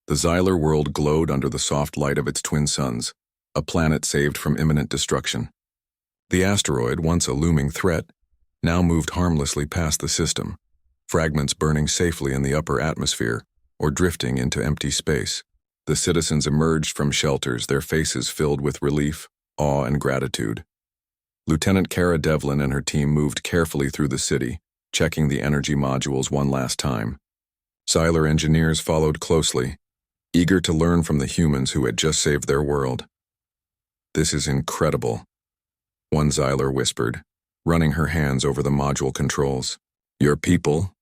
The Xylar world glowed under the soft light of its twin suns, a planet saved from imminent destruction. The asteroid, once a looming threat, now moved harmlessly past the system, fragments burning safely in the upper atmosphere or drifting into empty space. The citizens emerged from shelters, their faces filled with relief, awe, and gratitude. Lieutenant Kara Devlin and her team moved carefully through the city, checking the energy modules one last time. Xylar engineers followed closely, eager to learn from the humans who had just saved their world. "This is incredible," one Xylar whispered, running her hands over the module controls. "Your people,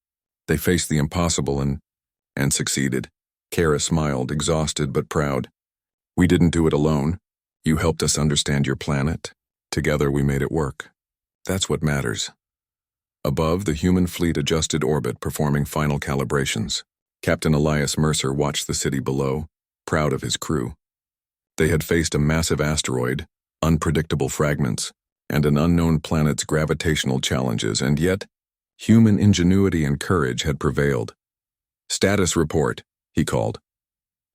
they faced the impossible and succeeded." Kara smiled, exhausted but proud. "We didn't do it alone. You helped us understand your planet. Together we made it work. That's what matters." Above, the human fleet adjusted orbit, performing final calibrations. Captain Elias Mercer watched the city below, proud of his crew. They had faced a massive asteroid, unpredictable fragments, and an unknown planet's gravitational challenges, and yet, human ingenuity and courage had prevailed. "Status report," he called.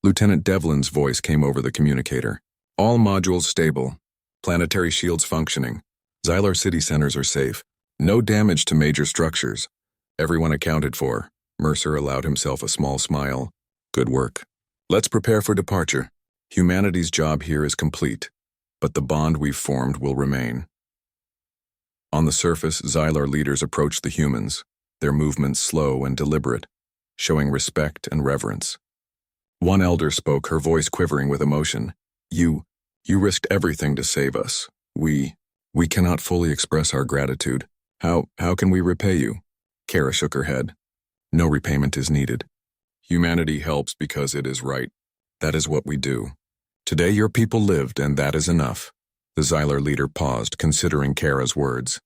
Lieutenant Devlin's voice came over the communicator. "All modules stable. Planetary shields functioning. Xylar city centers are safe. No damage to major structures. Everyone accounted for." Mercer allowed himself a small smile. "Good work. Let's prepare for departure. Humanity's job here is complete, but the bond we've formed will remain." On the surface, Xylar leaders approached the humans, their movements slow and deliberate, showing respect and reverence. One elder spoke, her voice quivering with emotion. You risked everything to save us. We cannot fully express our gratitude. How can we repay you?" Kara shook her head. "No repayment is needed. Humanity helps because it is right. That is what we do. Today your people lived, and that is enough." The Xylar leader paused, considering Kara's words.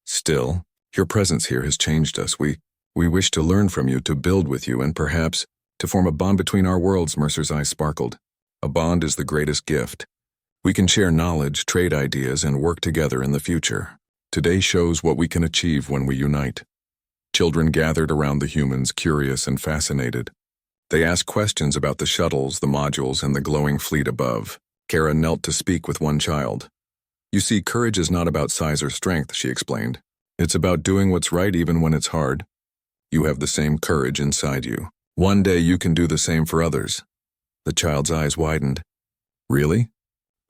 "Still, your presence here has changed us. We wish to learn from you, to build with you, and perhaps to form a bond between our worlds." Mercer's eyes sparkled. "A bond is the greatest gift. We can share knowledge, trade ideas, and work together in the future. Today shows what we can achieve when we unite." Children gathered around the humans, curious and fascinated. They asked questions about the shuttles, the modules, and the glowing fleet above. Kara knelt to speak with one child. "You see, courage is not about size or strength," she explained. "It's about doing what's right even when it's hard. You have the same courage inside you. One day you can do the same for others." The child's eyes widened. "Really?"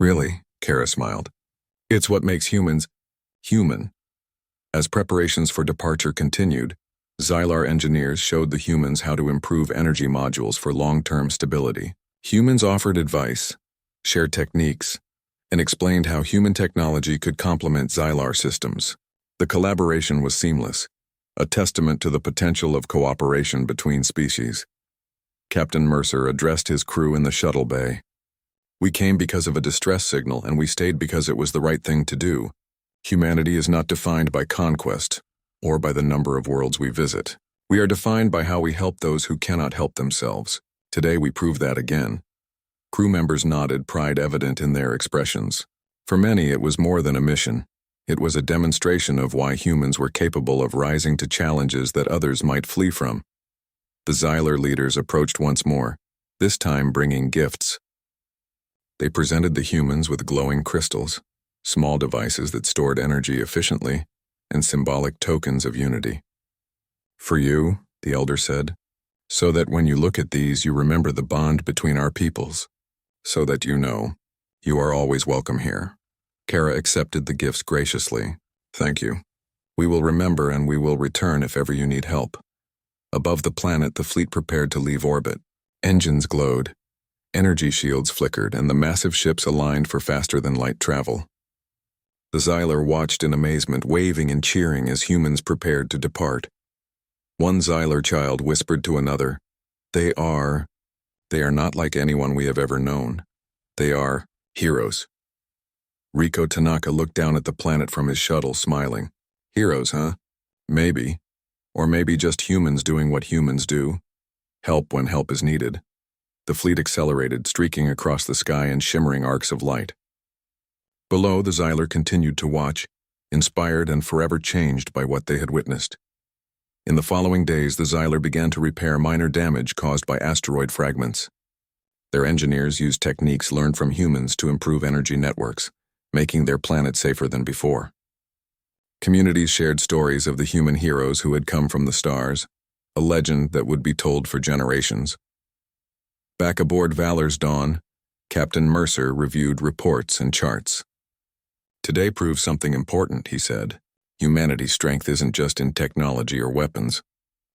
"Really," Kara smiled. "It's what makes humans human." As preparations for departure continued, Xylar engineers showed the humans how to improve energy modules for long-term stability. Humans offered advice, shared techniques, and explained how human technology could complement Xylar systems. The collaboration was seamless, a testament to the potential of cooperation between species. Captain Mercer addressed his crew in the shuttle bay. "We came because of a distress signal, and we stayed because it was the right thing to do. Humanity is not defined by conquest or by the number of worlds we visit. We are defined by how we help those who cannot help themselves. Today we prove that again." Crew members nodded, pride evident in their expressions. For many, it was more than a mission. It was a demonstration of why humans were capable of rising to challenges that others might flee from. The Xylar leaders approached once more, this time bringing gifts. They presented the humans with glowing crystals, small devices that stored energy efficiently, and symbolic tokens of unity. "For you," the elder said, "so that when you look at these you remember the bond between our peoples, so that you know you are always welcome here." Kara accepted the gifts graciously. "Thank you. We will remember, and we will return if ever you need help." Above the planet, the fleet prepared to leave orbit. Engines glowed, energy shields flickered, and the massive ships aligned for faster-than-light travel. The Xylar watched in amazement, waving and cheering as humans prepared to depart. One Xylar child whispered to another, They are not like anyone we have ever known. They are heroes." Rico Tanaka looked down at the planet from his shuttle, smiling. "Heroes, huh? Maybe. Or maybe just humans doing what humans do. Help when help is needed." The fleet accelerated, streaking across the sky in shimmering arcs of light. Below, the Xylar continued to watch, inspired and forever changed by what they had witnessed. In the following days, the Xylar began to repair minor damage caused by asteroid fragments. Their engineers used techniques learned from humans to improve energy networks, making their planet safer than before. Communities shared stories of the human heroes who had come from the stars, a legend that would be told for generations. Back aboard Valor's Dawn, Captain Mercer reviewed reports and charts. "Today proves something important," he said. "Humanity's strength isn't just in technology or weapons.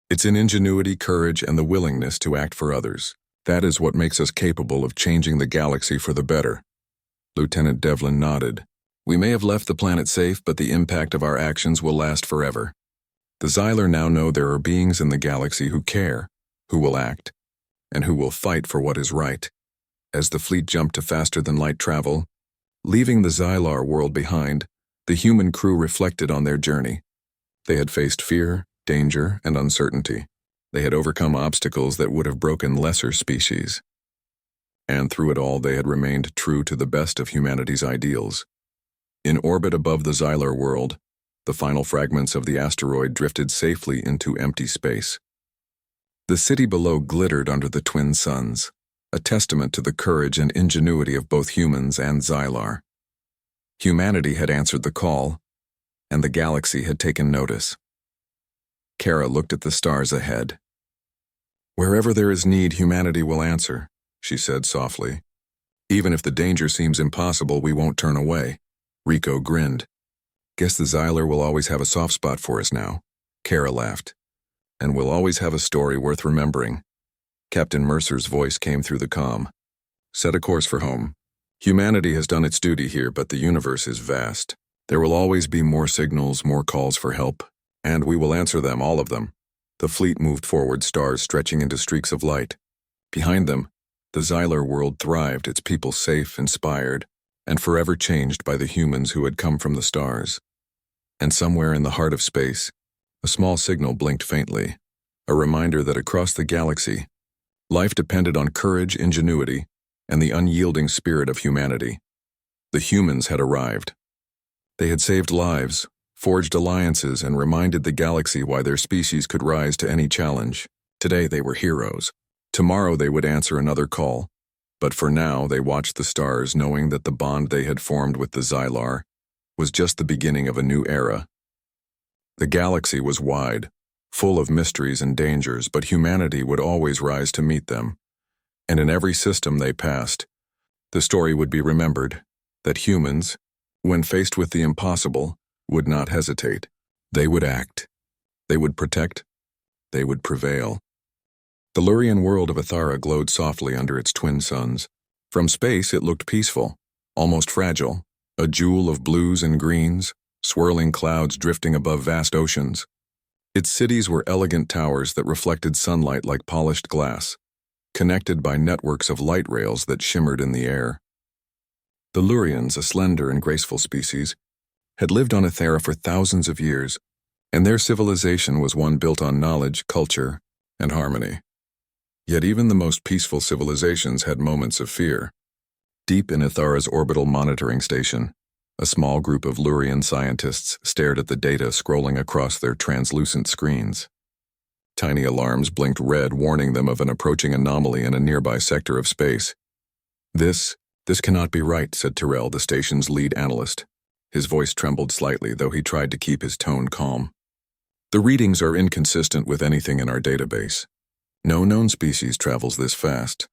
It's in ingenuity, courage, and the willingness to act for others. That is what makes us capable of changing the galaxy for the better." Lieutenant Devlin nodded. "We may have left the planet safe, but the impact of our actions will last forever. The Xylar now know there are beings in the galaxy who care, who will act, and who will fight for what is right." As the fleet jumped to faster-than-light travel, leaving the Xylar world behind, the human crew reflected on their journey. They had faced fear, danger, and uncertainty. They had overcome obstacles that would have broken lesser species. And through it all, they had remained true to the best of humanity's ideals. In orbit above the Xylar world, the final fragments of the asteroid drifted safely into empty space. The city below glittered under the twin suns, a testament to the courage and ingenuity of both humans and Xylar. Humanity had answered the call, and the galaxy had taken notice. Kara looked at the stars ahead. "Wherever there is need, humanity will answer," she said softly. "Even if the danger seems impossible, we won't turn away." Rico grinned. "Guess the Xylar will always have a soft spot for us now." Kara laughed. "And we'll always have a story worth remembering." Captain Mercer's voice came through the comm. "Set a course for home. Humanity has done its duty here, but the universe is vast. There will always be more signals, more calls for help, and we will answer them, all of them." The fleet moved forward, stars stretching into streaks of light. Behind them, the Xylar world thrived, its people safe, inspired, and forever changed by the humans who had come from the stars. And somewhere in the heart of space, a small signal blinked faintly, a reminder that across the galaxy, life depended on courage, ingenuity, and the unyielding spirit of humanity. The humans had arrived. They had saved lives, forged alliances, and reminded the galaxy why their species could rise to any challenge. Today they were heroes. Tomorrow they would answer another call. But for now they watched the stars, knowing that the bond they had formed with the Xylar was just the beginning of a new era. The galaxy was wide, full of mysteries and dangers, but humanity would always rise to meet them. And in every system they passed, the story would be remembered that humans, when faced with the impossible, would not hesitate. They would act. They would protect. They would prevail. The Lurian world of Athara glowed softly under its twin suns. From space it looked peaceful, almost fragile, a jewel of blues and greens, swirling clouds drifting above vast oceans. Its cities were elegant towers that reflected sunlight like polished glass, connected by networks of light rails that shimmered in the air. The Lurians, a slender and graceful species, had lived on Athara for thousands of years, and their civilization was one built on knowledge, culture, and harmony. Yet even the most peaceful civilizations had moments of fear. Deep in Athara's orbital monitoring station, a small group of Lurian scientists stared at the data scrolling across their translucent screens. Tiny alarms blinked red, warning them of an approaching anomaly in a nearby sector of space. This cannot be right," said Tyrell, the station's lead analyst. His voice trembled slightly, though he tried to keep his tone calm. "The readings are inconsistent with anything in our database. No known species travels this fast."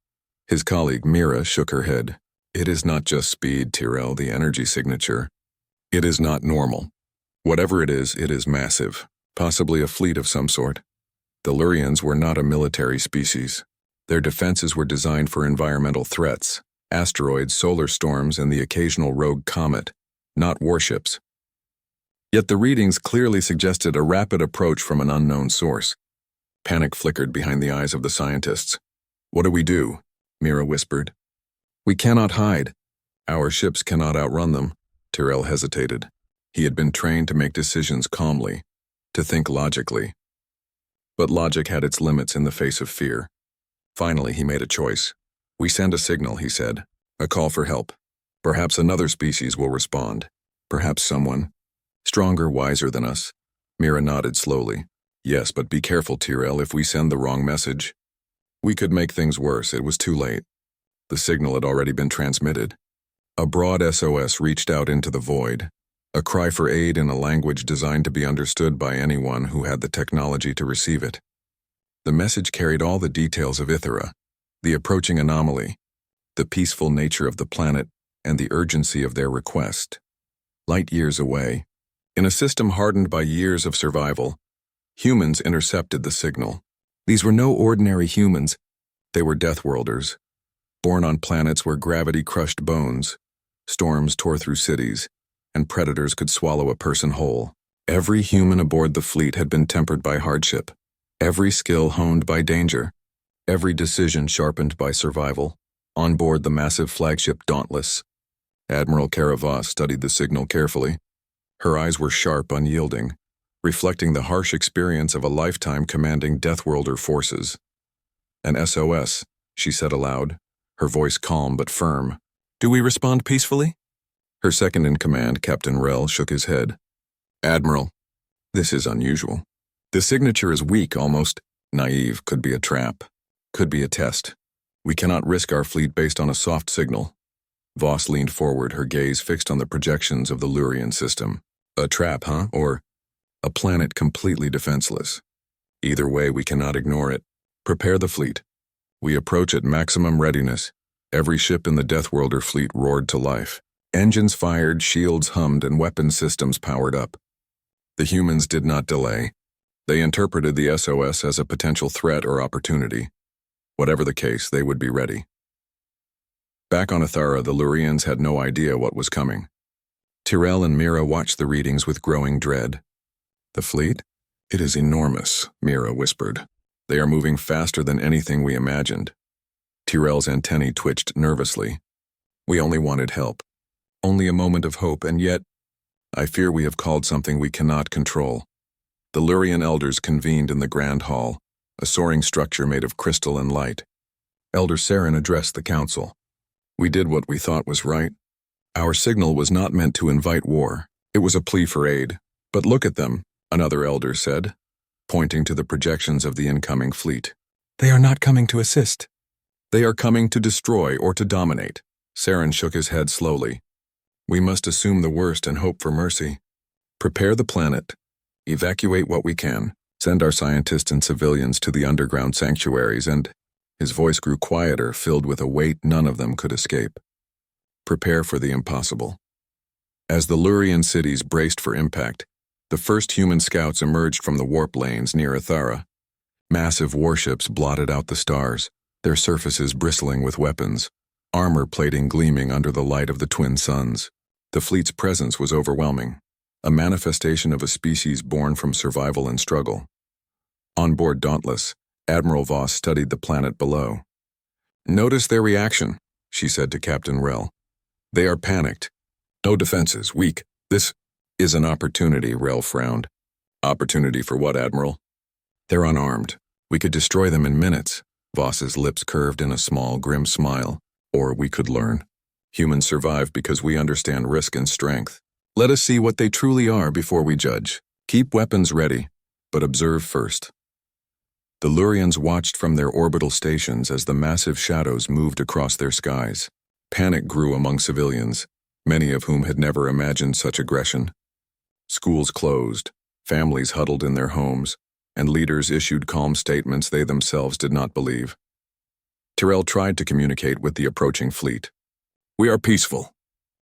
His colleague Mira shook her head. "It is not just speed, Tyrell, the energy signature. It is not normal. Whatever it is massive, possibly a fleet of some sort. The Lurians were not a military species. Their defenses were designed for environmental threats, asteroids, solar storms, and the occasional rogue comet, not warships. Yet the readings clearly suggested a rapid approach from an unknown source." Panic flickered behind the eyes of the scientists. "What do we do?" Mira whispered. "We cannot hide. Our ships cannot outrun them." Tyrell hesitated. He had been trained to make decisions calmly, to think logically. But logic had its limits in the face of fear. Finally, he made a choice. "We send a signal," he said. "A call for help. Perhaps another species will respond. Perhaps someone stronger, wiser than us." Mira nodded slowly. Yes, but be careful, Tyrell, if we send the wrong message. We could make things worse. It was too late. The signal had already been transmitted. A broad SOS reached out into the void, a cry for aid in a language designed to be understood by anyone who had the technology to receive it. The message carried all the details of Ithera, the approaching anomaly, the peaceful nature of the planet, and the urgency of their request. Light years away, in a system hardened by years of survival, humans intercepted the signal. These were no ordinary humans. They were DEATHWORLDers, born on planets where gravity crushed bones, storms tore through cities, and predators could swallow a person whole. Every human aboard the fleet had been tempered by hardship, every skill honed by danger, every decision sharpened by survival. On board the massive flagship Dauntless, Admiral Kara Voss studied the signal carefully. Her eyes were sharp, unyielding, reflecting the harsh experience of a lifetime commanding DEATHWORLDer forces. An SOS, she said aloud, her voice calm but firm. Do we respond peacefully? Her second-in-command, Captain Rel, shook his head. Admiral, this is unusual. The signature is weak, almost naive, could be a trap, could be a test. We cannot risk our fleet based on a soft signal. Voss leaned forward, her gaze fixed on the projections of the Lurian system. A trap, huh? Or a planet completely defenseless? Either way, we cannot ignore it. Prepare the fleet. We approach at maximum readiness. Every ship in the DEATHWORLDer fleet roared to life. Engines fired, shields hummed, and weapon systems powered up. The humans did not delay. They interpreted the SOS as a potential threat or opportunity. Whatever the case, they would be ready. Back on Ithara, the Lurians had no idea what was coming. Tyrell and Mira watched the readings with growing dread. The fleet? It is enormous, Mira whispered. They are moving faster than anything we imagined. Tyrell's antennae twitched nervously. We only wanted help. Only a moment of hope, and yet, I fear we have called something we cannot control. The Lurian elders convened in the Grand Hall, a soaring structure made of crystal and light. Elder Saren addressed the council. We did what we thought was right. Our signal was not meant to invite war. It was a plea for aid. But look at them, another elder said, pointing to the projections of the incoming fleet. They are not coming to assist. They are coming to destroy or to dominate. Saren shook his head slowly. We must assume the worst and hope for mercy. Prepare the planet. Evacuate what we can. Send our scientists and civilians to the underground sanctuaries and, his voice grew quieter, filled with a weight none of them could escape. Prepare for the impossible. As the Lurian cities braced for impact, the first human scouts emerged from the warp lanes near Ithara. Massive warships blotted out the stars, their surfaces bristling with weapons, armor plating gleaming under the light of the twin suns. The fleet's presence was overwhelming, a manifestation of a species born from survival and struggle. On board Dauntless, Admiral Voss studied the planet below. Notice their reaction, she said to Captain Rel. They are panicked. No defenses, weak. This is an opportunity, Rel frowned. Opportunity for what, Admiral? They're unarmed. We could destroy them in minutes. Voss's lips curved in a small, grim smile. Or we could learn. Humans survive because we understand risk and strength. Let us see what they truly are before we judge. Keep weapons ready, but observe first. The Lurians watched from their orbital stations as the massive shadows moved across their skies. Panic grew among civilians, many of whom had never imagined such aggression. Schools closed, families huddled in their homes, and leaders issued calm statements they themselves did not believe. Tyrell tried to communicate with the approaching fleet. We are peaceful.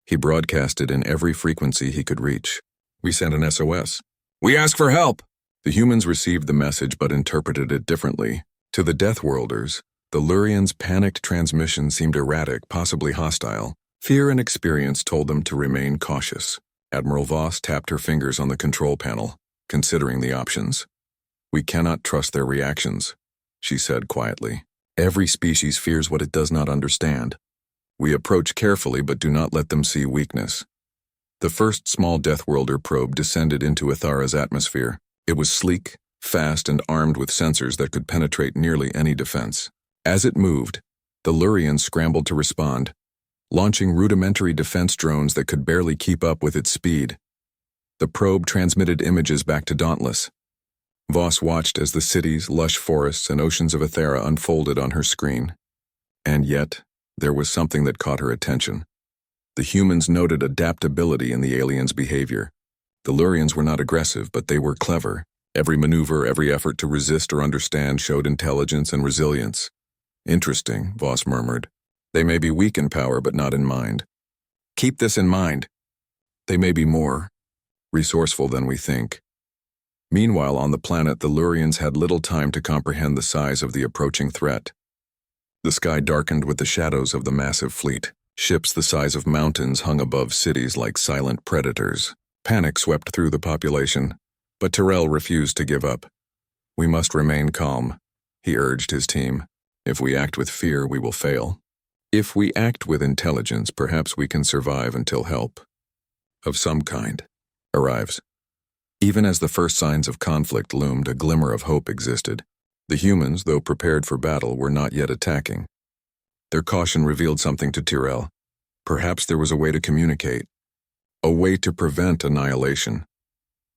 He broadcasted in every frequency he could reach. We sent an SOS. We ask for help! The humans received the message but interpreted it differently. To the DEATHWORLDers, the Lurians' panicked transmission seemed erratic, possibly hostile. Fear and experience told them to remain cautious. Admiral Voss tapped her fingers on the control panel, considering the options. We cannot trust their reactions, she said quietly. Every species fears what it does not understand. We approach carefully but do not let them see weakness. The first small DEATHWORLDer probe descended into Ithara's atmosphere. It was sleek, fast, and armed with sensors that could penetrate nearly any defense. As it moved, the Lurians scrambled to respond, launching rudimentary defense drones that could barely keep up with its speed. The probe transmitted images back to Dauntless. Voss watched as the cities, lush forests, and oceans of Ethera unfolded on her screen. And yet, there was something that caught her attention. The humans noted adaptability in the aliens' behavior. The Lurians were not aggressive, but they were clever. Every maneuver, every effort to resist or understand showed intelligence and resilience. Interesting, Voss murmured. They may be weak in power, but not in mind. Keep this in mind. They may be more resourceful than we think. Meanwhile, on the planet, the Lurians had little time to comprehend the size of the approaching threat. The sky darkened with the shadows of the massive fleet. Ships the size of mountains hung above cities like silent predators. Panic swept through the population, but Tyrell refused to give up. We must remain calm, he urged his team. If we act with fear, we will fail. If we act with intelligence, perhaps we can survive until help, of some kind, arrives. Even as the first signs of conflict loomed, a glimmer of hope existed. The humans, though prepared for battle, were not yet attacking. Their caution revealed something to Tyrell. Perhaps there was a way to communicate, a way to prevent annihilation.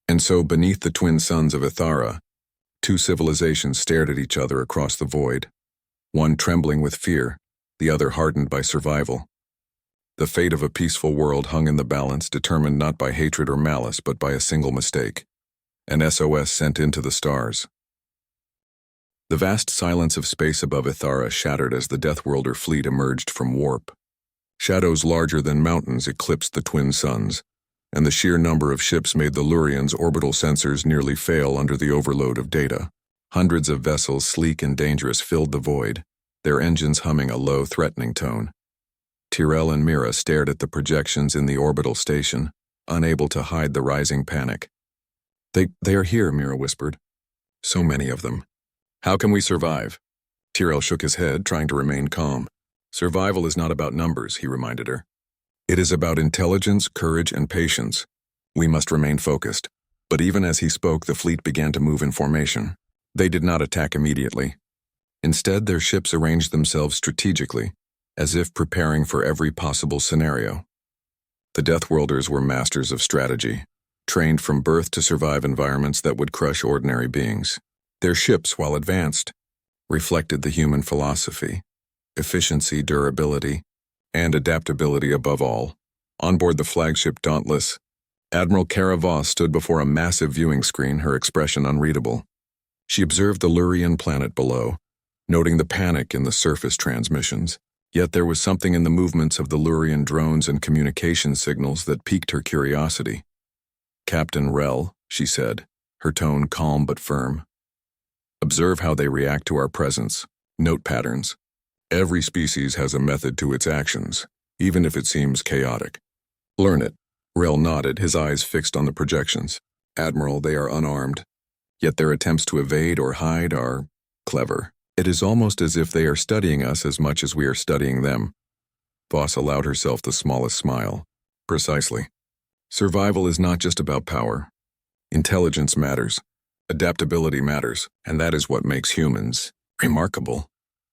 And so, beneath the twin suns of Ethera, two civilizations stared at each other across the void, one trembling with fear, the other hardened by survival. The fate of a peaceful world hung in the balance, determined not by hatred or malice, but by a single mistake, an SOS sent into the stars. The vast silence of space above Ethera shattered as the Deathworlder fleet emerged from warp. Shadows larger than mountains eclipsed the twin suns, and the sheer number of ships made the Lurians' orbital sensors nearly fail under the overload of data. Hundreds of vessels, sleek and dangerous, filled the void, their engines humming a low, threatening tone. Tyrell and Mira stared at the projections in the orbital station, unable to hide the rising panic. They are here, Mira whispered. So many of them. How can we survive? Tyrell shook his head, trying to remain calm. Survival is not about numbers, he reminded her. It is about intelligence, courage, and patience. We must remain focused. But even as he spoke, the fleet began to move in formation. They did not attack immediately. Instead, their ships arranged themselves strategically, as if preparing for every possible scenario. The Deathworlders were masters of strategy, trained from birth to survive environments that would crush ordinary beings. Their ships, while advanced, reflected the human philosophy: efficiency, durability, and adaptability above all. On board the flagship Dauntless, Admiral Kara Voss stood before a massive viewing screen, her expression unreadable. She observed the Lurian planet below, noting the panic in the surface transmissions. Yet there was something in the movements of the Lurian drones and communication signals that piqued her curiosity. Captain Rel, she said, her tone calm but firm. Observe how they react to our presence. Note patterns. Every species has a method to its actions, even if it seems chaotic. Learn it. Rel nodded, his eyes fixed on the projections. Admiral, they are unarmed. Yet their attempts to evade or hide are clever. It is almost as if they are studying us as much as we are studying them. Voss allowed herself the smallest smile. Precisely. Survival is not just about power. Intelligence matters. Adaptability matters, and that is what makes humans remarkable.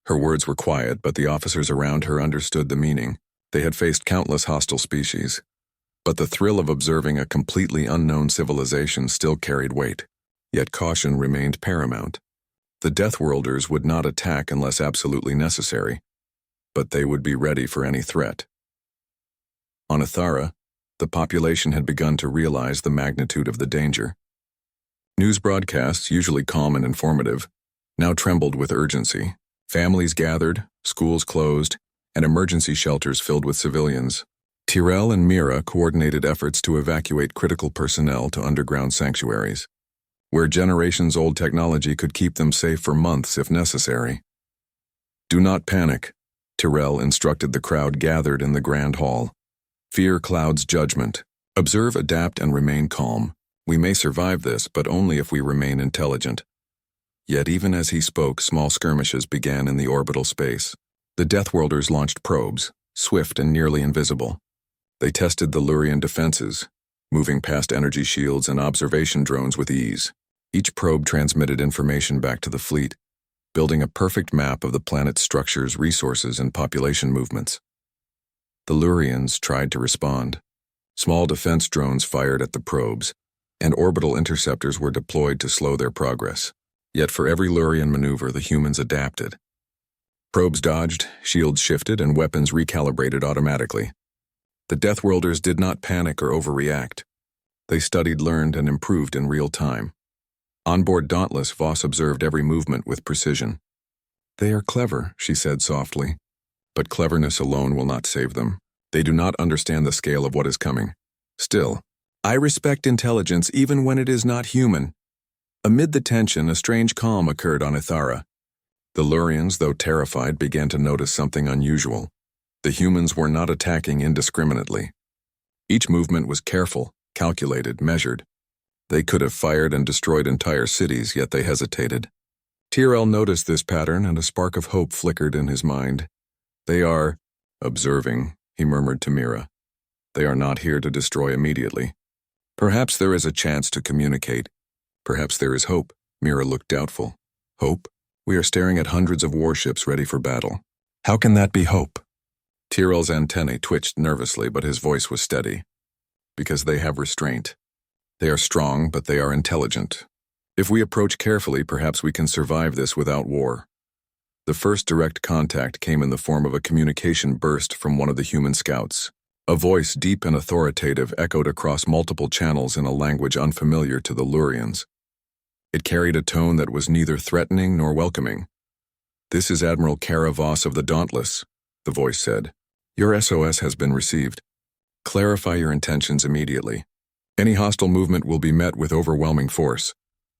Her words were quiet, but the officers around her understood the meaning. They had faced countless hostile species, but the thrill of observing a completely unknown civilization still carried weight. Yet caution remained paramount. The Deathworlders would not attack unless absolutely necessary, but they would be ready for any threat. On Ethera, the population had begun to realize the magnitude of the danger. News broadcasts, usually calm and informative, now trembled with urgency. Families gathered, schools closed, and emergency shelters filled with civilians. Tyrell and Mira coordinated efforts to evacuate critical personnel to underground sanctuaries, where generations-old technology could keep them safe for months if necessary. Do not panic, Tyrell instructed the crowd gathered in the grand hall. Fear clouds judgment. Observe, adapt, and remain calm. We may survive this, but only if we remain intelligent. Yet even as he spoke, small skirmishes began in the orbital space. The Deathworlders launched probes, swift and nearly invisible. They tested the Lurian defenses, moving past energy shields and observation drones with ease. Each probe transmitted information back to the fleet, building a perfect map of the planet's structures, resources, and population movements. The Lurians tried to respond. Small defense drones fired at the probes, and orbital interceptors were deployed to slow their progress. Yet for every Lurian maneuver, the humans adapted. Probes dodged, shields shifted, and weapons recalibrated automatically. The DEATHWORLDers did not panic or overreact. They studied, learned, and improved in real time. On board Dauntless, Voss observed every movement with precision. "They are clever," she said softly. "But cleverness alone will not save them. They do not understand the scale of what is coming. Still, I respect intelligence even when it is not human." Amid the tension, a strange calm occurred on Ithara. The Lurians, though terrified, began to notice something unusual. The humans were not attacking indiscriminately. Each movement was careful, calculated, measured. They could have fired and destroyed entire cities, yet they hesitated. Tyrell noticed this pattern, and a spark of hope flickered in his mind. "They are observing," he murmured to Mira. "They are not here to destroy immediately. Perhaps there is a chance to communicate. Perhaps there is hope." Mira looked doubtful. "Hope? We are staring at hundreds of warships ready for battle. How can that be hope?" Tyrell's antennae twitched nervously, but his voice was steady. "Because they have restraint. They are strong, but they are intelligent. If we approach carefully, perhaps we can survive this without war." The first direct contact came in the form of a communication burst from one of the human scouts. A voice, deep and authoritative, echoed across multiple channels in a language unfamiliar to the Lurians. It carried a tone that was neither threatening nor welcoming. "This is Admiral Kara Voss of the Dauntless," the voice said. "Your SOS has been received. Clarify your intentions immediately. Any hostile movement will be met with overwhelming force."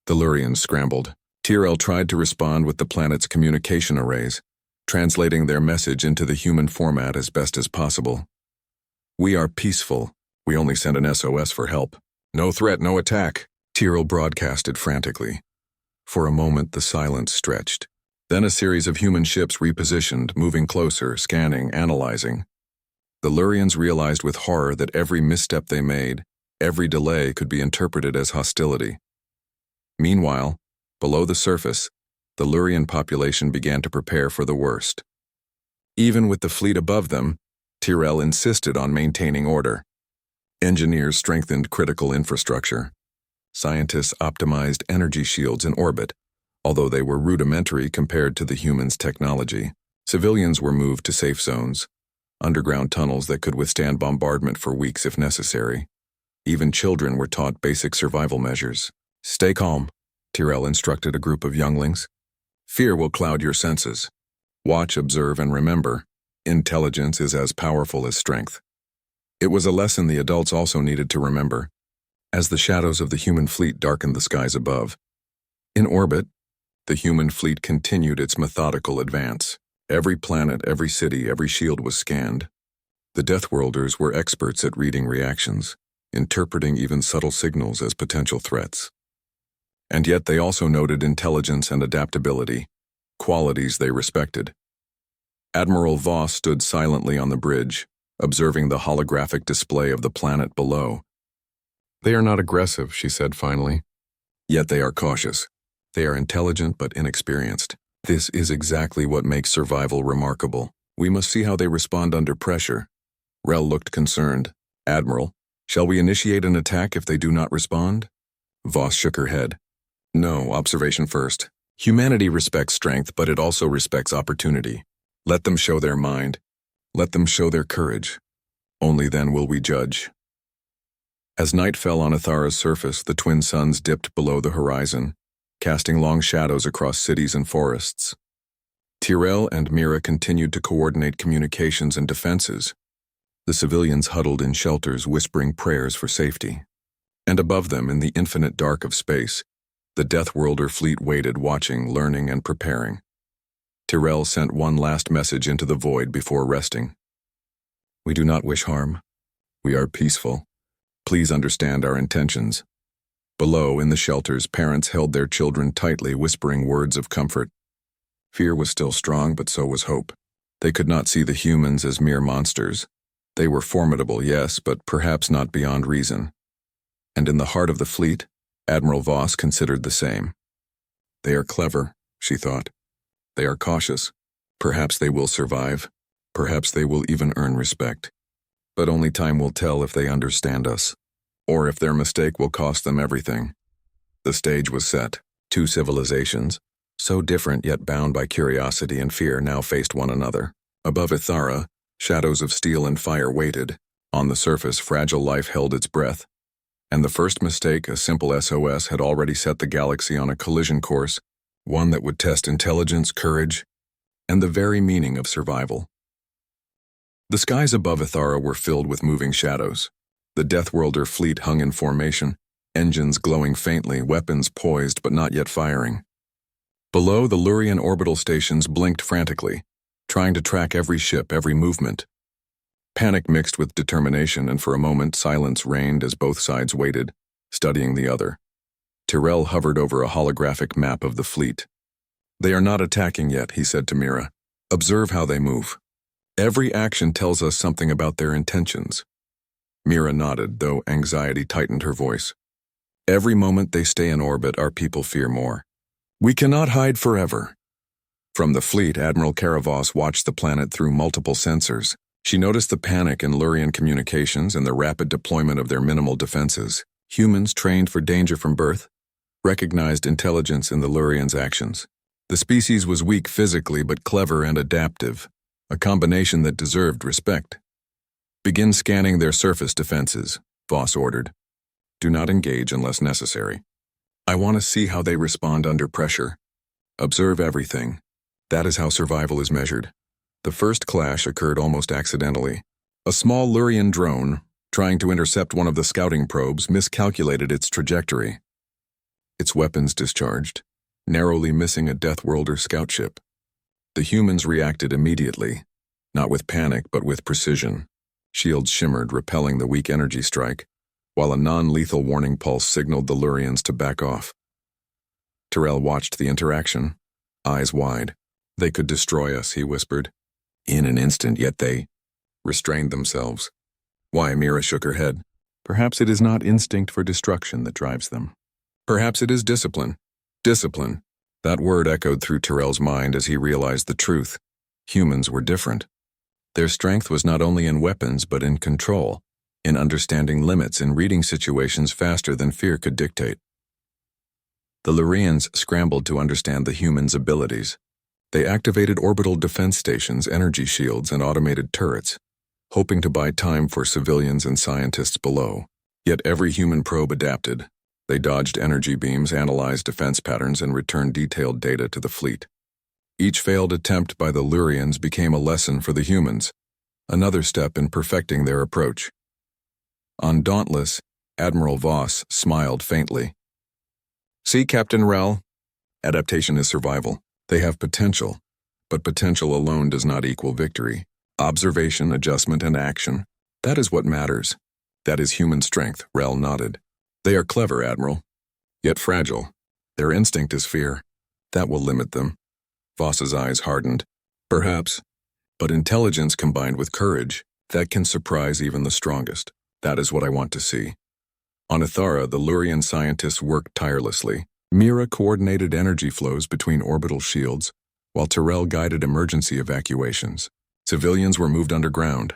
The Lurians scrambled. Tyrell tried to respond with the planet's communication arrays, translating their message into the human format as best as possible. "We are peaceful. We only sent an SOS for help. No threat, no attack," Tyrell broadcasted frantically. For a moment, the silence stretched. Then a series of human ships repositioned, moving closer, scanning, analyzing. The Lurians realized with horror that every misstep they made, every delay could be interpreted as hostility. Meanwhile, below the surface, the Lurian population began to prepare for the worst. Even with the fleet above them, Tyrell insisted on maintaining order. Engineers strengthened critical infrastructure. Scientists optimized energy shields in orbit, although they were rudimentary compared to the humans' technology. Civilians were moved to safe zones, underground tunnels that could withstand bombardment for weeks if necessary. Even children were taught basic survival measures. "Stay calm," Tyrell instructed a group of younglings. "Fear will cloud your senses. Watch, observe, and remember, intelligence is as powerful as strength." It was a lesson the adults also needed to remember, as the shadows of the human fleet darkened the skies above. In orbit, the human fleet continued its methodical advance. Every planet, every city, every shield was scanned. The DEATHWORLDers were experts at reading reactions, interpreting even subtle signals as potential threats. And yet they also noted intelligence and adaptability, qualities they respected. Admiral Voss stood silently on the bridge, observing the holographic display of the planet below. "They are not aggressive," she said finally. "Yet they are cautious. They are intelligent but inexperienced. This is exactly what makes survival remarkable. We must see how they respond under pressure." Rel looked concerned. "Admiral, shall we initiate an attack if they do not respond?" Voss shook her head. "No, observation first. Humanity respects strength, but it also respects opportunity. Let them show their mind. Let them show their courage. Only then will we judge." As night fell on Ithara's surface, the twin suns dipped below the horizon, casting long shadows across cities and forests. Tyrell and Mira continued to coordinate communications and defenses. The civilians huddled in shelters, whispering prayers for safety. And above them, in the infinite dark of space, the DEATHWORLDer fleet waited, watching, learning, and preparing. Tyrell sent one last message into the void before resting. "We do not wish harm. We are peaceful. Please understand our intentions." Below, in the shelters, parents held their children tightly, whispering words of comfort. Fear was still strong, but so was hope. They could not see the humans as mere monsters. They were formidable, yes, but perhaps not beyond reason. And in the heart of the fleet, Admiral Voss considered the same. "They are clever," she thought. "They are cautious. Perhaps they will survive. Perhaps they will even earn respect. But only time will tell if they understand us." or if their mistake will cost them everything. The stage was set. Two civilizations, so different yet bound by curiosity and fear, now faced one another. Above Ithara, shadows of steel and fire waited. On the surface, fragile life held its breath. And the first mistake, a simple SOS, had already set the galaxy on a collision course, one that would test intelligence, courage, and the very meaning of survival. The skies above Ithara were filled with moving shadows. The DEATHWORLDer fleet hung in formation, engines glowing faintly, weapons poised but not yet firing. Below, the Lurian orbital stations blinked frantically, trying to track every ship, every movement. Panic mixed with determination, and for a moment silence reigned as both sides waited, studying the other. Tyrell hovered over a holographic map of the fleet. "They are not attacking yet," he said to Mira. "Observe how they move. Every action tells us something about their intentions." Mira nodded, though anxiety tightened her voice. "Every moment they stay in orbit, our people fear more. We cannot hide forever." From the fleet, Admiral Karavos watched the planet through multiple sensors. She noticed the panic in Lurian communications and the rapid deployment of their minimal defenses. Humans trained for danger from birth recognized intelligence in the Lurians' actions. The species was weak physically but clever and adaptive, a combination that deserved respect. "Begin scanning their surface defenses," Voss ordered. "Do not engage unless necessary. I want to see how they respond under pressure. Observe everything. That is how survival is measured." The first clash occurred almost accidentally. A small Lurian drone, trying to intercept one of the scouting probes, miscalculated its trajectory. Its weapons discharged, narrowly missing a DEATHWORLDer scout ship. The humans reacted immediately, not with panic but with precision. Shields shimmered, repelling the weak energy strike, while a non-lethal warning pulse signaled the Lurians to back off. Tyrell watched the interaction, eyes wide. "They could destroy us," he whispered. "In an instant, yet they restrained themselves." "Why?" Mira shook her head. "Perhaps it is not instinct for destruction that drives them. Perhaps it is discipline." Discipline. That word echoed through Tyrell's mind as he realized the truth. Humans were different. Their strength was not only in weapons but in control, in understanding limits, in reading situations faster than fear could dictate. The Lurians scrambled to understand the humans' abilities. They activated orbital defense stations, energy shields, and automated turrets, hoping to buy time for civilians and scientists below. Yet every human probe adapted. They dodged energy beams, analyzed defense patterns, and returned detailed data to the fleet. Each failed attempt by the Lurians became a lesson for the humans, another step in perfecting their approach. On Dauntless, Admiral Voss smiled faintly. "See, Captain Rel, adaptation is survival. They have potential, but potential alone does not equal victory. Observation, adjustment, and action, that is what matters. That is human strength," Rel nodded. "They are clever, Admiral, yet fragile. Their instinct is fear. That will limit them." Voss's eyes hardened. "Perhaps, but intelligence combined with courage, that can surprise even the strongest. That is what I want to see." On Ithara, the Lurian scientists worked tirelessly. Mira coordinated energy flows between orbital shields, while Tyrell guided emergency evacuations. Civilians were moved underground.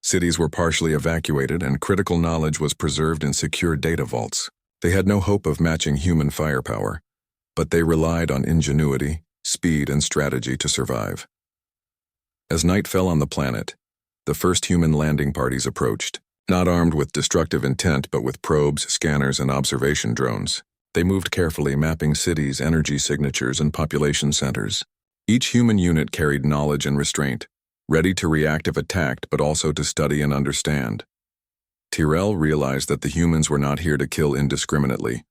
Cities were partially evacuated, and critical knowledge was preserved in secure data vaults. They had no hope of matching human firepower, but they relied on ingenuity, speed, and strategy to survive. As night fell on the planet, the first human landing parties approached, not armed with destructive intent but with probes, scanners, and observation drones. They moved carefully, mapping cities, energy signatures, and population centers. Each human unit carried knowledge and restraint, ready to react if attacked but also to study and understand. Tyrell realized that the humans were not here to kill indiscriminately.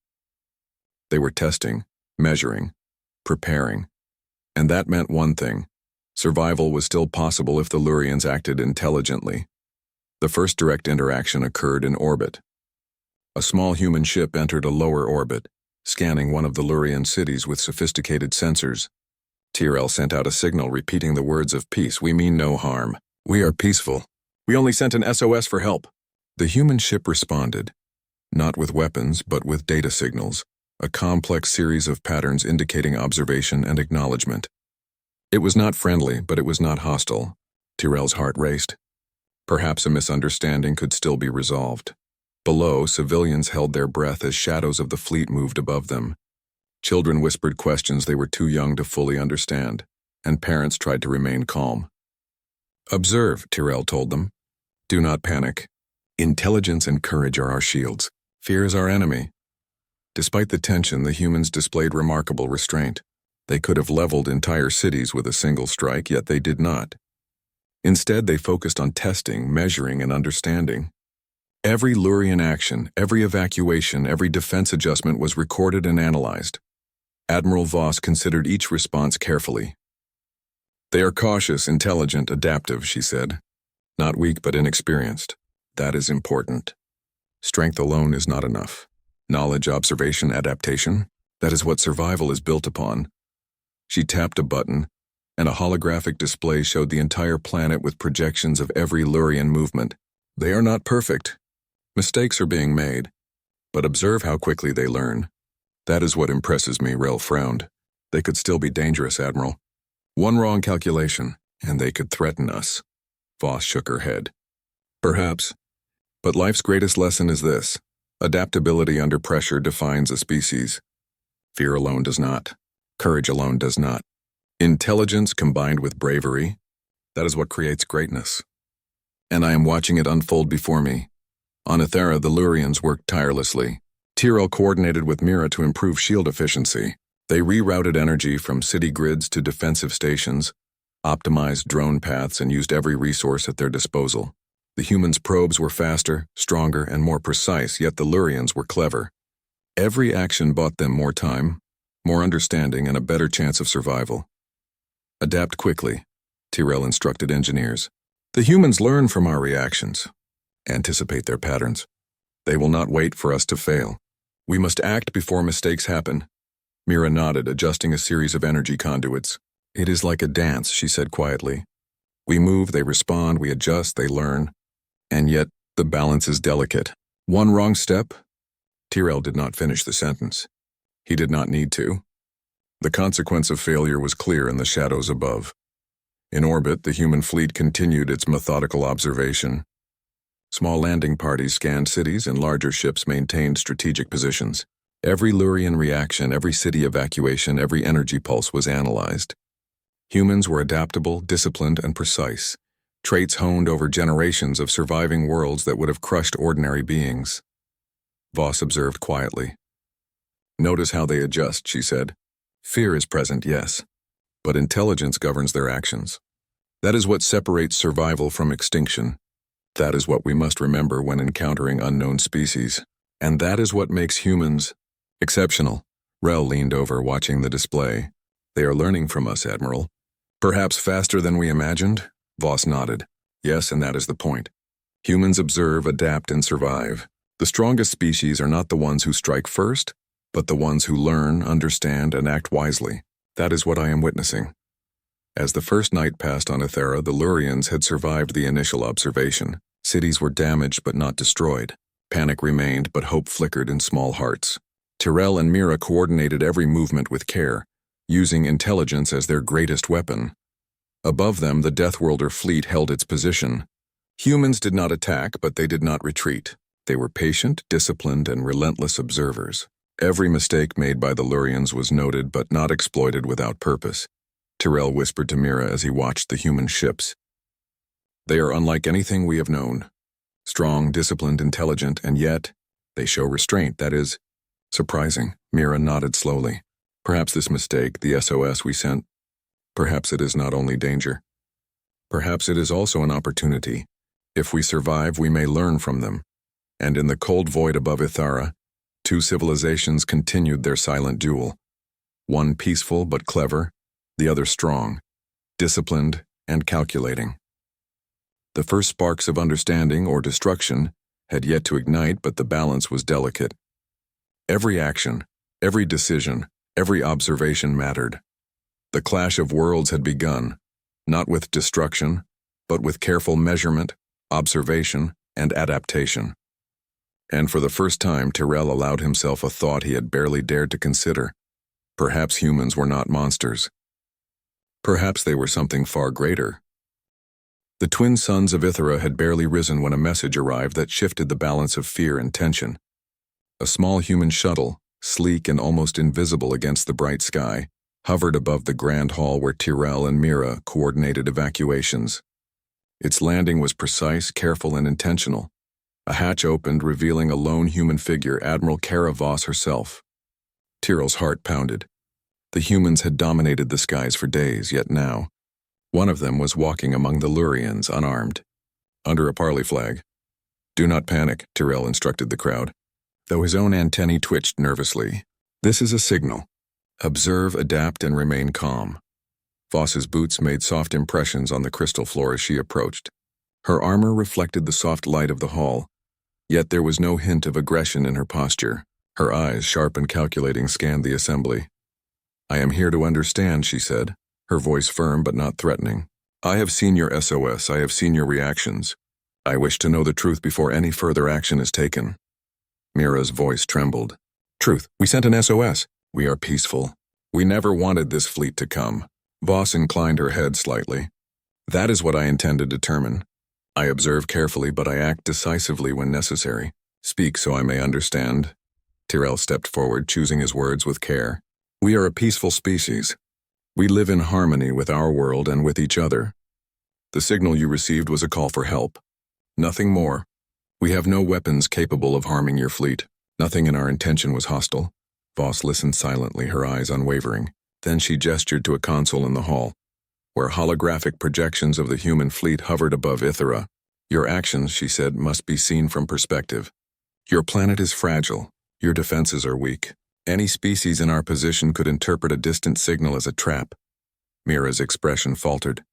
They were testing, measuring, preparing. And that meant one thing: survival was still possible if the Lurians acted intelligently. The first direct interaction occurred in orbit. A small human ship entered a lower orbit, scanning one of the Lurian cities with sophisticated sensors. Tyrell sent out a signal repeating the words of peace. "We mean no harm. We are peaceful. We only sent an SOS for help." The human ship responded, not with weapons but with data signals, a complex series of patterns indicating observation and acknowledgement. It was not friendly, but it was not hostile. Tyrell's heart raced. Perhaps a misunderstanding could still be resolved. Below, civilians held their breath as shadows of the fleet moved above them. Children whispered questions they were too young to fully understand, and parents tried to remain calm. "Observe," Tyrell told them. "Do not panic. Intelligence and courage are our shields. Fear is our enemy." Despite the tension, the humans displayed remarkable restraint. They could have leveled entire cities with a single strike, yet they did not. Instead, they focused on testing, measuring, and understanding. Every Lurian action, every evacuation, every defense adjustment was recorded and analyzed. Admiral Voss considered each response carefully. "They are cautious, intelligent, adaptive," she said. "Not weak, but inexperienced. That is important. Strength alone is not enough. Knowledge, observation, adaptation, that is what survival is built upon." She tapped a button, and a holographic display showed the entire planet with projections of every Lurian movement. "They are not perfect. Mistakes are being made, but observe how quickly they learn. That is what impresses me," Rel frowned. "They could still be dangerous, Admiral. One wrong calculation, and they could threaten us." Voss shook her head. "Perhaps. But life's greatest lesson is this. Adaptability under pressure defines a species. Fear alone does not. Courage alone does not. Intelligence combined with bravery, that is what creates greatness. And I am watching it unfold before me. On Ethera, the Lurians worked tirelessly. Tyrell coordinated with Mira to improve shield efficiency. They rerouted energy from city grids to defensive stations, optimized drone paths, and used every resource at their disposal. The humans' probes were faster, stronger, and more precise, yet the Lurians were clever. Every action bought them more time, more understanding, and a better chance of survival. "Adapt quickly," Tyrell instructed engineers. "The humans learn from our reactions. Anticipate their patterns. They will not wait for us to fail. We must act before mistakes happen." Mira nodded, adjusting a series of energy conduits. "It is like a dance," she said quietly. "We move, they respond, we adjust, they learn. And yet, the balance is delicate. One wrong step?" Tyrell did not finish the sentence. He did not need to. The consequence of failure was clear in the shadows above. In orbit, the human fleet continued its methodical observation. Small landing parties scanned cities, and larger ships maintained strategic positions. Every Lurian reaction, every city evacuation, every energy pulse was analyzed. Humans were adaptable, disciplined, and precise, traits honed over generations of surviving worlds that would have crushed ordinary beings. Voss observed quietly. "Notice how they adjust," she said. "Fear is present, yes, but intelligence governs their actions. That is what separates survival from extinction. That is what we must remember when encountering unknown species. And that is what makes humans exceptional." Rel leaned over, watching the display. "They are learning from us, Admiral. Perhaps faster than we imagined?" Voss nodded. "Yes, and that is the point. Humans observe, adapt, and survive. The strongest species are not the ones who strike first, but the ones who learn, understand, and act wisely. That is what I am witnessing." As the first night passed on Ethera, the Lurians had survived the initial observation. Cities were damaged but not destroyed. Panic remained, but hope flickered in small hearts. Tyrell and Mira coordinated every movement with care, using intelligence as their greatest weapon. Above them, the DEATHWORLDer fleet held its position. Humans did not attack, but they did not retreat. They were patient, disciplined, and relentless observers. Every mistake made by the Lurians was noted but not exploited without purpose. Tyrell whispered to Mira as he watched the human ships. "They are unlike anything we have known. Strong, disciplined, intelligent, and yet they show restraint, that is surprising." Mira nodded slowly. "Perhaps this mistake, the SOS we sent, perhaps it is not only danger. Perhaps it is also an opportunity. If we survive, we may learn from them." And in the cold void above Ethera, two civilizations continued their silent duel. One peaceful but clever, the other strong, disciplined, and calculating. The first sparks of understanding or destruction had yet to ignite, but the balance was delicate. Every action, every decision, every observation mattered. The clash of worlds had begun, not with destruction, but with careful measurement, observation, and adaptation. And for the first time, Tyrell allowed himself a thought he had barely dared to consider. Perhaps humans were not monsters. Perhaps they were something far greater. The twin suns of Ithera had barely risen when a message arrived that shifted the balance of fear and tension. A small human shuttle, sleek and almost invisible against the bright sky, hovered above the grand hall where Tyrell and Mira coordinated evacuations. Its landing was precise, careful, and intentional. A hatch opened, revealing a lone human figure, Admiral Kara Voss herself. Tyrell's heart pounded. The humans had dominated the skies for days, yet now, one of them was walking among the Lurians, unarmed, under a parley flag. "Do not panic," Tyrell instructed the crowd, though his own antennae twitched nervously. "This is a signal. Observe, adapt, and remain calm." Voss's boots made soft impressions on the crystal floor as she approached. Her armor reflected the soft light of the hall, yet there was no hint of aggression in her posture. Her eyes, sharp and calculating, scanned the assembly. "I am here to understand," she said, her voice firm but not threatening. "I have seen your SOS, I have seen your reactions. I wish to know the truth before any further action is taken." Mira's voice trembled. "Truth, we sent an SOS. We are peaceful. We never wanted this fleet to come." Voss inclined her head slightly. "That is what I intend to determine. I observe carefully, but I act decisively when necessary. Speak so I may understand." Tyrell stepped forward, choosing his words with care. "We are a peaceful species. We live in harmony with our world and with each other. The signal you received was a call for help. Nothing more. We have no weapons capable of harming your fleet. Nothing in our intention was hostile." Voss listened silently, her eyes unwavering. Then she gestured to a console in the hall, where holographic projections of the human fleet hovered above Ithera. "Your actions," she said, "must be seen from perspective. Your planet is fragile. Your defenses are weak. Any species in our position could interpret a distant signal as a trap." Mira's expression faltered.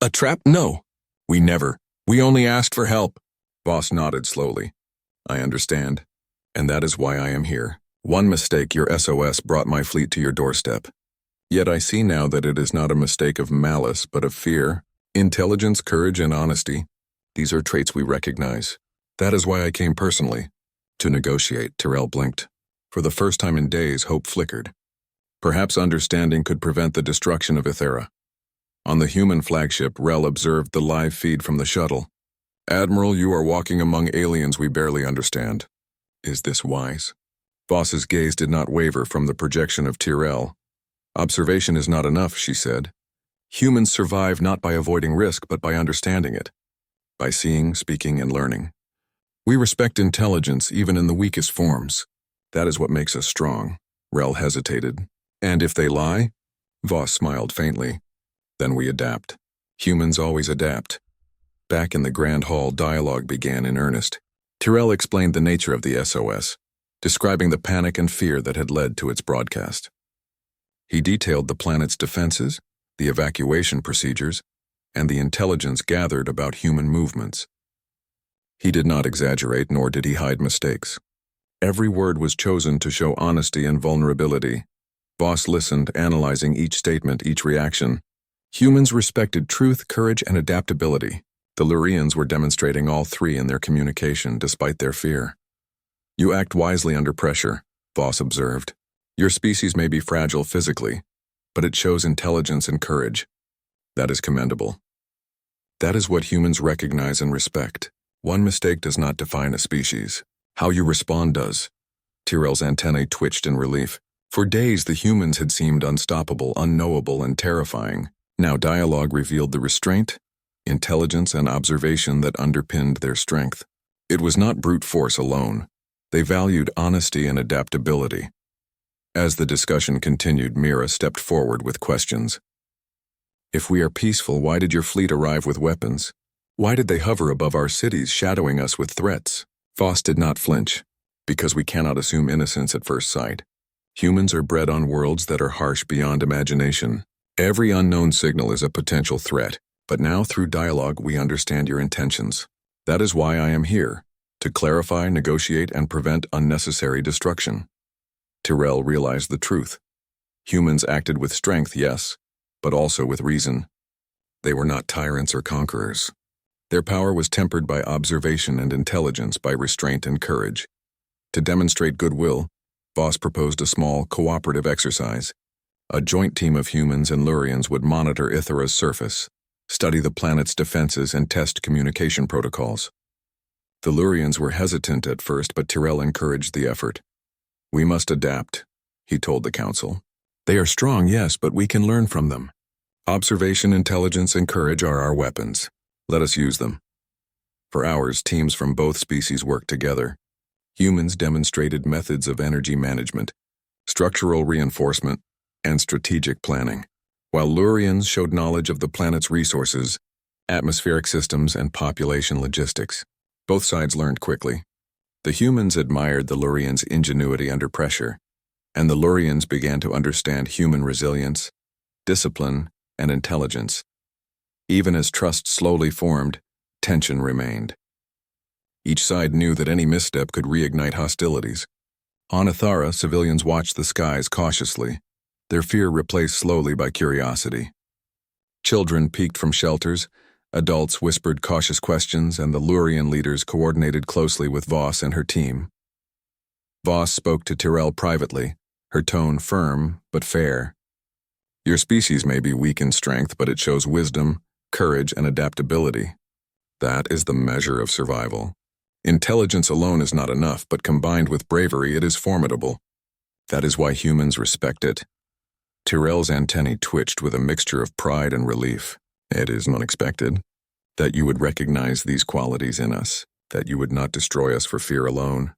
"A trap? No. We never. We only asked for help." Voss nodded slowly. "I understand. And that is why I am here. One mistake, your SOS brought my fleet to your doorstep. Yet I see now that it is not a mistake of malice, but of fear. Intelligence, courage, and honesty. These are traits we recognize. That is why I came personally. To negotiate." Tyrell blinked. For the first time in days, hope flickered. Perhaps understanding could prevent the destruction of Ithera. On the human flagship, Rel observed the live feed from the shuttle. "Admiral, you are walking among aliens we barely understand. Is this wise?" Voss's gaze did not waver from the projection of Tyrell. "Observation is not enough," she said. "Humans survive not by avoiding risk, but by understanding it. By seeing, speaking, and learning. We respect intelligence even in the weakest forms. That is what makes us strong." Rel hesitated. "And if they lie?" Voss smiled faintly. "Then we adapt. Humans always adapt." Back in the grand hall, dialogue began in earnest. Tyrell explained the nature of the SOS, describing the panic and fear that had led to its broadcast. He detailed the planet's defenses, the evacuation procedures, and the intelligence gathered about human movements. He did not exaggerate, nor did he hide mistakes. Every word was chosen to show honesty and vulnerability. Voss listened, analyzing each statement, each reaction. Humans respected truth, courage, and adaptability. The Lurians were demonstrating all three in their communication, despite their fear. "You act wisely under pressure," Voss observed. "Your species may be fragile physically, but it shows intelligence and courage. That is commendable. That is what humans recognize and respect. One mistake does not define a species. How you respond does." Tyrell's antennae twitched in relief. For days the humans had seemed unstoppable, unknowable, and terrifying. Now dialogue revealed the restraint, intelligence, and observation that underpinned their strength. It was not brute force alone. They valued honesty and adaptability. As the discussion continued, Mira stepped forward with questions. "If we are peaceful, why did your fleet arrive with weapons? Why did they hover above our cities, shadowing us with threats?" Voss did not flinch. "Because we cannot assume innocence at first sight. Humans are bred on worlds that are harsh beyond imagination. Every unknown signal is a potential threat, but now through dialogue we understand your intentions. That is why I am here, to clarify, negotiate, and prevent unnecessary destruction." Tyrell realized the truth. Humans acted with strength, yes, but also with reason. They were not tyrants or conquerors. Their power was tempered by observation and intelligence, by restraint and courage. To demonstrate goodwill, Voss proposed a small, cooperative exercise. A joint team of humans and Lurians would monitor Ithera's surface. study the planet's defenses, and test communication protocols. The Lurians were hesitant at first, but Tyrell encouraged the effort. "We must adapt," he told the council. "They are strong, yes, but we can learn from them. Observation, intelligence, and courage are our weapons. Let us use them." For hours, teams from both species worked together. Humans demonstrated methods of energy management, structural reinforcement, and strategic planning, while Lurians showed knowledge of the planet's resources, atmospheric systems, and population logistics. Both sides learned quickly. The humans admired the Lurians' ingenuity under pressure, and the Lurians began to understand human resilience, discipline, and intelligence. Even as trust slowly formed, tension remained. Each side knew that any misstep could reignite hostilities. On Athara, civilians watched the skies cautiously, their fear replaced slowly by curiosity. Children peeked from shelters, adults whispered cautious questions, and the Lurian leaders coordinated closely with Voss and her team. Voss spoke to Tyrell privately, her tone firm but fair. "Your species may be weak in strength, but it shows wisdom, courage, and adaptability. That is the measure of survival. Intelligence alone is not enough, but combined with bravery, it is formidable. That is why humans respect it." Tyrell's antennae twitched with a mixture of pride and relief. "It is unexpected that you would recognize these qualities in us, that you would not destroy us for fear alone."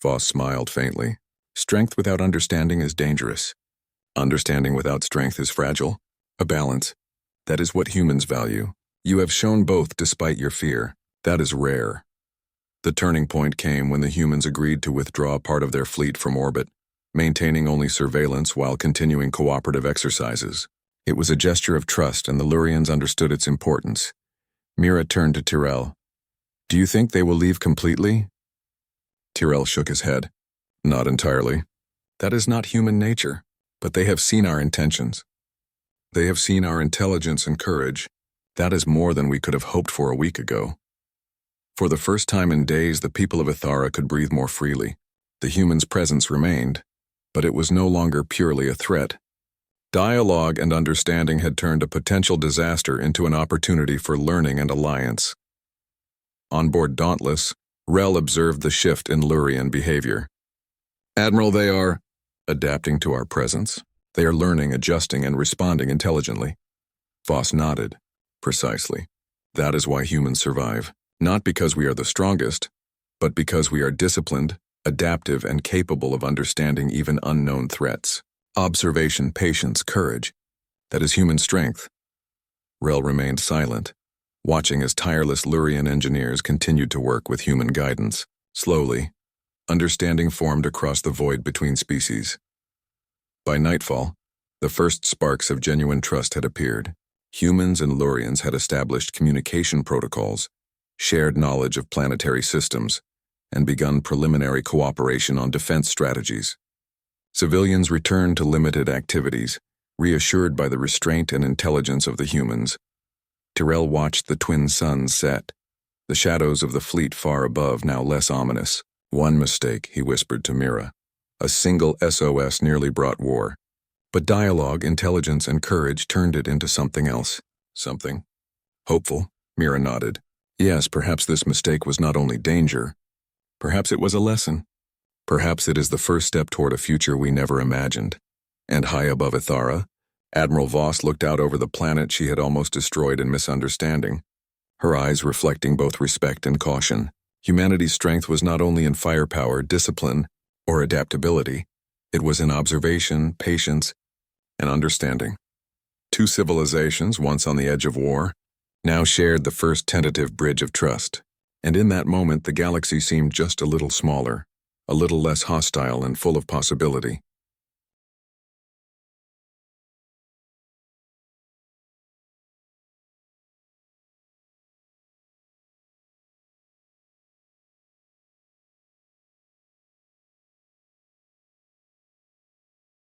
Voss smiled faintly. "Strength without understanding is dangerous. Understanding without strength is fragile. A balance. That is what humans value. You have shown both despite your fear. That is rare." The turning point came when the humans agreed to withdraw part of their fleet from orbit, maintaining only surveillance while continuing cooperative exercises. It was a gesture of trust, and the Lurians understood its importance. Mira turned to Tyrell. "Do you think they will leave completely?" Tyrell shook his head. "Not entirely. That is not human nature. But they have seen our intentions. They have seen our intelligence and courage. That is more than we could have hoped for a week ago." For the first time in days, the people of Athara could breathe more freely. The humans' presence remained, but it was no longer purely a threat. Dialogue and understanding had turned a potential disaster into an opportunity for learning and alliance. On board Dauntless, Rel observed the shift in Lurian behavior. "Admiral, they are adapting to our presence. They are learning, adjusting, and responding intelligently." Voss nodded. "Precisely. That is why humans survive. Not because we are the strongest, but because we are disciplined, adaptive, and capable of understanding even unknown threats. Observation, patience, courage. That is human strength." Rel remained silent, watching as tireless Lurian engineers continued to work with human guidance. Slowly, understanding formed across the void between species. By nightfall, the first sparks of genuine trust had appeared. Humans and Lurians had established communication protocols, shared knowledge of planetary systems, and begun preliminary cooperation on defense strategies. Civilians returned to limited activities, reassured by the restraint and intelligence of the humans. Tyrell watched the twin suns set, the shadows of the fleet far above now less ominous. "One mistake," he whispered to Mira. "A single SOS nearly brought war. But dialogue, intelligence, and courage turned it into something else." "Something hopeful?" Mira nodded. "Yes, perhaps this mistake was not only danger. Perhaps it was a lesson. Perhaps it is the first step toward a future we never imagined." And high above Athara, Admiral Voss looked out over the planet she had almost destroyed in misunderstanding, her eyes reflecting both respect and caution. Humanity's strength was not only in firepower, discipline, or adaptability. It was in observation, patience, and understanding. Two civilizations, once on the edge of war, now shared the first tentative bridge of trust. And in that moment, the galaxy seemed just a little smaller, a little less hostile and full of possibility.